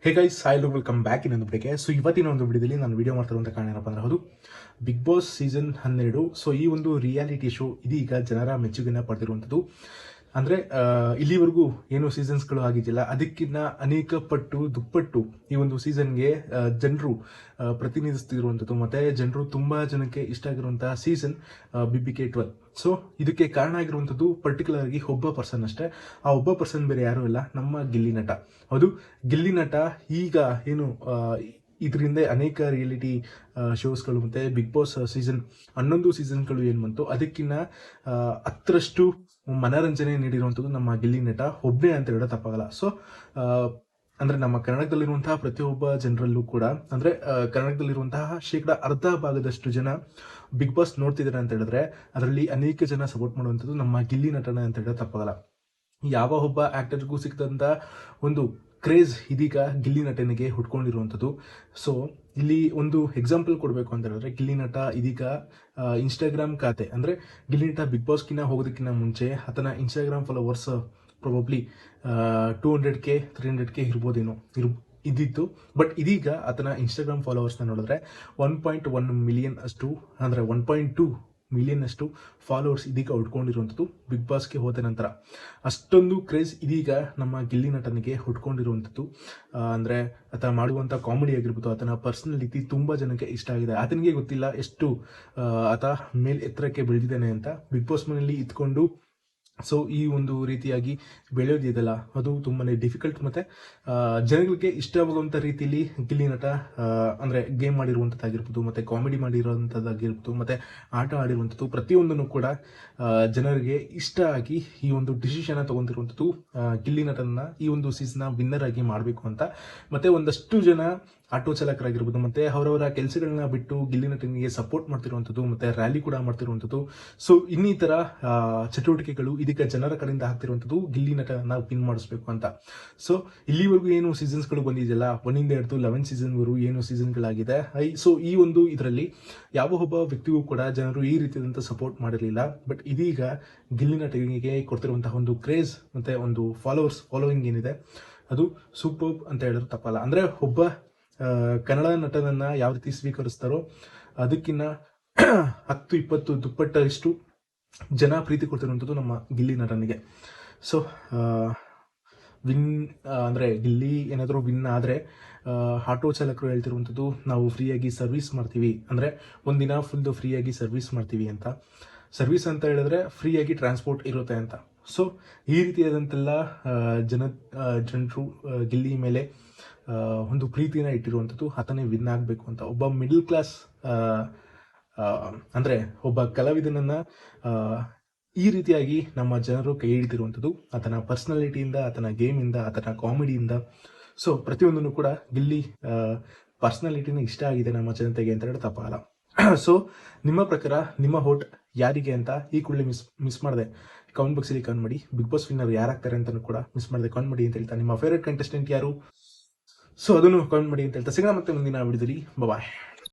ಹೇ guys, hi welcome back ಇನ್ನೊಂದು ವಿಡಿಯೋಗೆ. So ಇವತ್ತಿನ ಒಂದು ವಿಡಿಯೋದಲ್ಲಿ ನಾನು ವಿಡಿಯೋ ಮಾಡ್ತಿರುವಂಥ ಕಾರಣ ಏನಪ್ಪ ಅಂದ್ರೆ, ಹೌದು, ಬಿಗ್ ಬಾಸ್ ಸೀಸನ್ 12. ಸೊ ಈ ಒಂದು ರಿಯಾಲಿಟಿ ಶೋ ಇದೀಗ ಜನರ ಮೆಚ್ಚುಗೆನ ಪಡೆದಿರುವಂಥದ್ದು. ಅಂದರೆ ಇಲ್ಲಿವರೆಗೂ ಏನು ಸೀಸನ್ಸ್ಗಳು ಆಗಿದ್ದಿಲ್ಲ, ಅದಕ್ಕಿಂತ ಅನೇಕ ಪಟ್ಟು ದುಪ್ಪಟ್ಟು ಈ ಒಂದು ಸೀಸನ್ಗೆ ಜನರು ಪ್ರತಿನಿಧಿಸ್ತಿರುವಂಥದ್ದು. ಮತ್ತು ಜನರು ತುಂಬ ಜನಕ್ಕೆ ಇಷ್ಟ ಆಗಿರುವಂತಹ ಸೀಸನ್ BBK 12. ಸೊ ಇದಕ್ಕೆ ಕಾರಣ ಆಗಿರುವಂಥದ್ದು ಪರ್ಟಿಕ್ಯುಲರ್ ಆಗಿ ಒಬ್ಬ ಪರ್ಸನ್ ಅಷ್ಟೇ. ಆ ಒಬ್ಬ ಪರ್ಸನ್ ಬೇರೆ ಯಾರೂ ಇಲ್ಲ, ನಮ್ಮ ಗಿಲ್ಲಿ ನಟ. ಹೌದು, ಗಿಲ್ಲಿ ನಟ ಈಗ ಏನು ಇದರಿಂದ ಅನೇಕ ರಿಯಾಲಿಟಿ ಶೋಸ್ಗಳು ಮತ್ತು ಬಿಗ್ ಬಾಸ್ ಸೀಸನ್ 11 ಸೀಸನ್ಗಳು ಏನು ಬಂತು, ಅದಕ್ಕಿಂತ 10ರಷ್ಟು ಮನರಂಜನೆ ನೀಡಿರುವಂಥದ್ದು ನಮ್ಮ ಗಿಲ್ಲಿ ನಟ ಒಬ್ಬನೇ ಅಂತ ಹೇಳೋ ತಪ್ಪಾಗಲ್ಲ. ಸೊ ಅಂದರೆ ನಮ್ಮ ಕನ್ನಡದಲ್ಲಿರುವಂತಹ ಪ್ರತಿಯೊಬ್ಬ ಜನರಲ್ಲೂ ಕೂಡ, ಅಂದರೆ ಕನ್ನಡದಲ್ಲಿರುವಂತಹ ಅರ್ಧ ಜನ ಬಿಗ್ ಬಾಸ್ ನೋಡ್ತಿದ್ದಾರೆ ಅಂತ ಹೇಳಿದ್ರೆ ಅದರಲ್ಲಿ ಅನೇಕ ಜನ ಸಪೋರ್ಟ್ ಮಾಡುವಂಥದ್ದು ನಮ್ಮ ಗಿಲ್ಲಿ ನಟನ ಅಂತ ಹೇಳೋ ತಪ್ಪಾಗಲ್ಲ. ಯಾವ ಒಬ್ಬ ಆಕ್ಟರ್ಗೂ ಸಿಕ್ಕಿದಂಥ ಒಂದು ಕ್ರೇಜ್ ಇದೀಗ ಗಿಲ್ಲಿ ನಟನಿಗೆ ಹುಟ್ಕೊಂಡಿರುವಂಥದ್ದು. ಸೊ ಇಲ್ಲಿ ಒಂದು ಎಕ್ಸಾಂಪಲ್ ಕೊಡಬೇಕು ಅಂತ ಹೇಳಿದ್ರೆ, ಗಿಲ್ಲಿ ನಟ ಇದೀಗ ಇನ್ಸ್ಟಾಗ್ರಾಮ್ ಖಾತೆ, ಅಂದರೆ ಗಿಲ್ಲಿ ನಟ ಬಿಗ್ ಬಾಸ್ಗಿನ್ನ ಹೋಗೋದಕ್ಕಿಂತ ಮುಂಚೆ ಆತನ Instagram followers probably 200K 300K ಇದ್ದಿತ್ತು. ಬಟ್ ಇದೀಗ ಆತನ ಇನ್ಸ್ಟಾಗ್ರಾಮ್ ಫಾಲೋವರ್ಸ್ನ ನೋಡಿದ್ರೆ 1.1 ಮಿಲಿಯನ್ ಅಷ್ಟು, ಅಂದರೆ 1.2 ಮಿಲಿಯನ್ ಅಷ್ಟು ಫಾಲೋವರ್ಸ್ ಇದೀಗ ಉಟ್ಕೊಂಡಿರುವಂಥದ್ದು ಬಿಗ್ ಬಾಸ್ಗೆ ಹೋದ ನಂತರ. ಅಷ್ಟೊಂದು ಕ್ರೇಜ್ ಇದೀಗ ನಮ್ಮ ಗಿಲ್ಲಿ ನಟನಿಗೆ ಹುಟ್ಕೊಂಡಿರುವಂಥದ್ದು. ಅಂದರೆ ಆತ ಮಾಡುವಂಥ ಕಾಮಿಡಿ ಆಗಿರ್ಬೋದು, ಆತನ ಪರ್ಸನಾಲಿಟಿ ತುಂಬ ಜನಕ್ಕೆ ಇಷ್ಟ ಆಗಿದೆ. ಆತನಿಗೆ ಗೊತ್ತಿಲ್ಲ ಎಷ್ಟು ಆತ ಎತ್ತರಕ್ಕೆ ಬೆಳೆದಿದ್ದಾನೆ ಅಂತ. ಬಿಗ್ ಬಾಸ್ ಮನೆಯಲ್ಲಿ ಇದ್ಕೊಂಡು ಸೊ ಈ ಒಂದು ರೀತಿಯಾಗಿ ಬೆಳೆಯೋದಿದೆಯಲ್ಲ, ಅದು ತುಂಬಾ ಡಿಫಿಕಲ್ಟ್. ಮತ್ತು ಜನಗಳಿಗೆ ಇಷ್ಟವಾಗುವಂಥ ರೀತಿಯಲ್ಲಿ ಗಿಲ್ಲಿ ನಟ ಅಂದರೆ ಗೇಮ್ ಮಾಡಿರುವಂಥದ್ದಾಗಿರ್ಬೋದು, ಮತ್ತು ಕಾಮಿಡಿ ಮಾಡಿರುವಂಥದ್ದಾಗಿರ್ಬೋದು, ಮತ್ತು ಆಟ ಆಡಿರುವಂಥದ್ದು ಪ್ರತಿಯೊಂದನ್ನು ಕೂಡ ಜನರಿಗೆ ಇಷ್ಟ ಆಗಿ ಈ ಒಂದು ಡಿಸಿಷನ್ ತೊಗೊಂಡಿರುವಂಥದ್ದು ಗಿಲ್ಲಿ ನಟನ ಈ ಒಂದು ಸೀಸನ್ನ ವಿನ್ನರ್ ಆಗಿ ಮಾಡಬೇಕು ಅಂತ. ಮತ್ತು ಒಂದಷ್ಟು ಜನ ಆಟೋ ಚಾಲಕರಾಗಿರ್ಬೋದು, ಮತ್ತು ಅವರವರ ಕೆಲಸಗಳನ್ನ ಬಿಟ್ಟು ಗಿಲ್ಲಿ ನಟನಿಗೆ ಸಪೋರ್ಟ್ ಮಾಡ್ತಿರುವಂಥದ್ದು, ಮತ್ತು ರ್ಯಾಲಿ ಕೂಡ ಮಾಡ್ತಿರುವಂಥದ್ದು. ಸೊ ಇನ್ನಿತರ ಚಟುವಟಿಕೆಗಳು ಇದಕ್ಕೆ ಜನರ ಕಡೆಯಿಂದ ಆಗ್ತಿರುವಂಥದ್ದು ಗಿಲ್ಲಿ ನಟನ ವಿನ್ ಮಾಡಿಸ್ಬೇಕು ಅಂತ. ಸೊ ಇಲ್ಲಿವರೆಗೂ ಏನು ಸೀಸನ್ಸ್ಗಳು ಬಂದಿದೆಯಲ್ಲ, 1 ಹಿಡಿದು 11 ಸೀಸನ್ವರೆಗೂ ಏನು ಸೀಸನ್ಗಳಾಗಿದೆ, ಸೊ ಈ ಒಂದು ಇದರಲ್ಲಿ ಯಾವ ಒಬ್ಬ ವ್ಯಕ್ತಿಗೂ ಕೂಡ ಜನರು ಈ ರೀತಿಯಾದಂಥ ಸಪೋರ್ಟ್ ಮಾಡಿರಲಿಲ್ಲ. ಬಟ್ ಇದೀಗ ಗಿಲ್ಲಿ ನಟನಿಗೆ ಕೊಡ್ತಿರುವಂತಹ ಒಂದು ಕ್ರೇಜ್ ಮತ್ತು ಒಂದು ಫಾಲೋವಿಂಗ್ ಏನಿದೆ, ಅದು ಸೂಪರ್ ಅಂತ ಹೇಳಿದ್ರು ತಪ್ಪಲ್ಲ. ಅಂದರೆ ಒಬ್ಬ ಕನ್ನಡ ನಟನನ್ನ ಯಾವ ರೀತಿ ಸ್ವೀಕರಿಸ್ತಾರೋ ಅದಕ್ಕಿಂತ 10-20 ದುಪ್ಪಟ್ಟಷ್ಟು ಜನ ಪ್ರೀತಿ ಕೊಡ್ತಿರುವಂಥದ್ದು ನಮ್ಮ ಗಿಲ್ಲಿ ನಟನಿಗೆ. ಸೊ ಅಂದರೆ ಗಿಲ್ಲಿ ಏನಾದರೂ ವಿನ್ ಆದರೆ ಆಟೋ ಚಾಲಕರು ಹೇಳ್ತಿರುವಂಥದ್ದು, ನಾವು ಫ್ರೀಯಾಗಿ ಸರ್ವಿಸ್ ಮಾಡ್ತೀವಿ, ಅಂದರೆ ಒಂದಿನ ಫುಲ್ಲು ಫ್ರೀಯಾಗಿ ಸರ್ವಿಸ್ ಮಾಡ್ತೀವಿ ಅಂತ. ಸರ್ವಿಸ್ ಅಂತ ಹೇಳಿದ್ರೆ ಫ್ರೀಯಾಗಿ ಟ್ರಾನ್ಸ್ಪೋರ್ಟ್ ಇರುತ್ತೆ ಅಂತ. ಸೊ ಈ ರೀತಿಯಾದಂತೆಲ್ಲ ಜನರು ಗಿಲ್ಲಿ ಮೇಲೆ ಒಂದು ಪ್ರೀತಿನ ಇಟ್ಟಿರುವಂಥದ್ದು, ಆತನೇ ವಿನ್ ಆಗಬೇಕು ಅಂತ. ಒಬ್ಬ ಮಿಡಲ್ ಕ್ಲಾಸ್ ಅಂದರೆ ಒಬ್ಬ ಕಲಾವಿದನನ್ನು ಈ ರೀತಿಯಾಗಿ ನಮ್ಮ ಜನರು ಕೈ ಹಿಡಿದಿರುವಂಥದ್ದು ಆತನ ಪರ್ಸನಾಲಿಟಿಯಿಂದ, ಆತನ ಗೇಮಿಂದ, ಆತನ ಕಾಮಿಡಿಯಿಂದ. ಸೊ ಪ್ರತಿಯೊಂದನ್ನು ಕೂಡ ಗಿಲ್ಲಿ ಪರ್ಸನಾಲಿಟಿನ ಇಷ್ಟ ಆಗಿದೆ ನಮ್ಮ ಜನತೆಗೆ ಅಂತ ಹೇಳಿ ತಪ್ಪಾಗಲ್ಲ. ಸೊ ನಿಮ್ಮ ಪ್ರಕಾರ ನಿಮ್ಮ ಹೋಟ್ ಯಾರಿಗೆ ಅಂತ ಈ ಕೂಡಲೇ ಮಿಸ್ ಮಾಡಿದೆ ಕಮೆಂಟ್ ಬಾಕ್ಸಲ್ಲಿ ಕಮೆಂಟ್ ಮಾಡಿ. ಬಿಗ್ ಬಾಸ್ ವಿನ್ನರ್ ಯಾರಾಗ್ತಾರೆ ಅಂತಲೂ ಕೂಡ ಮಿಸ್ ಮಾಡಿದೆ ಕಮೆಂಟ್ ಮಾಡಿ ಅಂತ ಹೇಳ್ತಾ, ನಿಮ್ಮ ಫೇವ್ರೇಟ್ ಕಂಟೆಸ್ಟೆಂಟ್ ಯಾರು, ಸೊ ಅದನ್ನು ಕಮೆಂಟ್ ಮಾಡಿ ಅಂತ ಹೇಳ್ತಾ ಸಿಗೋಣ ಮತ್ತೆ ಮುಂದಿನ ವಿಡಿಯೋದಲ್ಲಿ. ಬಾಯ್.